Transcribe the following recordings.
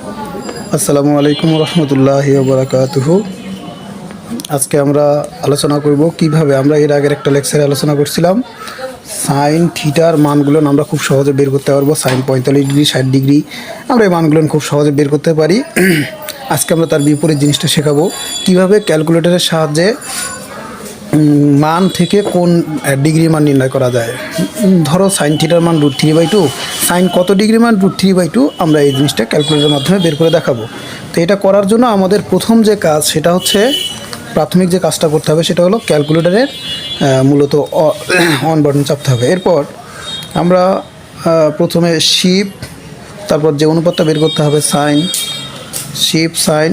আসসালামু আলাইকুম রহমতুল্লাহি ওয়া বারাকাতুহু। আজকে আমরা আলোচনা করব কিভাবে আমরা এর আগের একটা লেকচারে আলোচনা করছিলাম সাইন থিটার মানগুলো আমরা খুব সহজে বের করতে পারবো। সাইন 45 ডিগ্রি 60 ডিগ্রি আমরা এই মানগুলো খুব সহজে বের করতে পারি। আজকে আমরা তার বিপরীত জিনিসটা শেখাবো কিভাবে ক্যালকুলেটরের সাহায্যে মান থেকে কোন ডিগ্রি মান নির্ণয় করা যায়। ধরো সাইন থিটার মান √3/2, সাইন কত ডিগ্রি মান √3/2 আমরা এই জিনিসটা ক্যালকুলেটরের মাধ্যমে বের করে দেখাবো। তো এটা করার জন্য আমাদের প্রথম যে কাজ সেটা হচ্ছে প্রাথমিক যে কাজটা করতে হবে সেটা হলো ক্যালকুলেটরের মূলত অন বাটন চাপতে হবে। এরপর আমরা প্রথমে শিফট, তারপর যে অনুপাতটা বের করতে হবে সাইন, শিফট সাইন,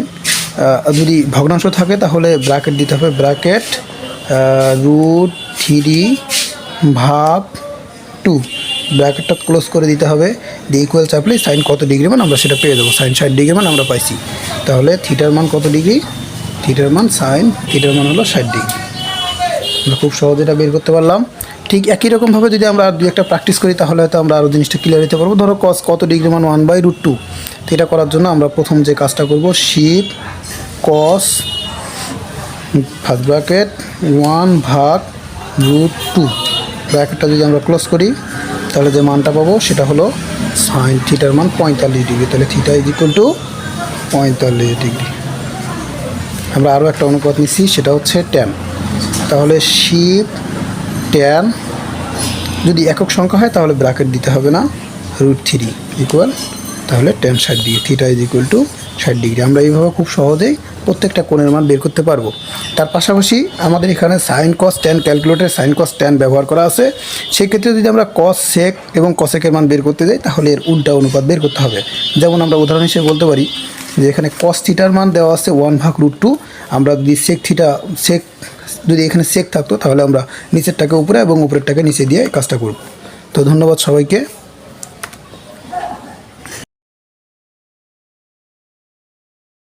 যদি ভগ্নাংশ থাকে তাহলে ব্র্যাকেট দিতে হবে, ব্র্যাকেট √3/2 ব্র্যাকেটটা ক্লোজ করে দিতে হবে। দিয়ে ইকুয়াল চাপলে সাইন কত ডিগ্রি মান আমরা সেটা পেয়ে যাবো। সাইন 60 ডিগ্রি মান আমরা পাইছি। তাহলে থিটার মান কত ডিগ্রি? থিটার মান সাইন থিটার মান হলো 60 ডিগ্রি। আমরা খুব সহজে এটা বের করতে পারলাম। ঠিক একই রকমভাবে যদি আমরা আর দুই একটা প্র্যাকটিস করি তাহলে হয়তো আমরা আরও জিনিসটা ক্লিয়ার হতে পারবো। ধরো কস কত ডিগ্রি মান 1/√2। তো এটা করার জন্য আমরা প্রথম যে কাজটা করব শিফট কস ফার্স্ট ব্র্যাকেট 1/√2 ব্র্যাকেটটা যদি আমরা ক্লোজ করি তাহলে যে মানটা পাবো সেটা হলো সাইন থিটার মান 45 ডিগ্রি। তাহলে theta is equal to 45 degree. আমরা আরও একটা অনুপাত নিচ্ছি সেটা হচ্ছে ট্যান। তাহলে শিফট ট্যান যদি একক সংখ্যা হয় তাহলে ব্র্যাকেট দিতে হবে না, √3 ইকুয়াল তাহলে tan 60 degree. Theta is equal to 60 degree. আমরা এইভাবে খুব সহজেই প্রত্যেকটা কোণের মান বের করতে পারবো। তার পাশাপাশি আমাদের এখানে সাইন কস ট্যান ক্যালকুলেটরে সাইন কস ট্যান ব্যবহার করা আছে। সেক্ষেত্রে যদি আমরা কস সেক এবং কসেকের মান বের করতে যাই তাহলে এর উল্টা অনুপাত বের করতে হবে। যেমন আমরা উদাহরণ হিসেবে বলতে পারি যে এখানে কস থিটার মান দেওয়া আছে 1/√2। আমরা যদি সেক যদি এখানে সেক থাকতো তাহলে আমরা নিচেরটাকে উপরে এবং উপরেরটাকে নিচে দিয়ে কাজটা করব। তো ধন্যবাদ সবাইকে।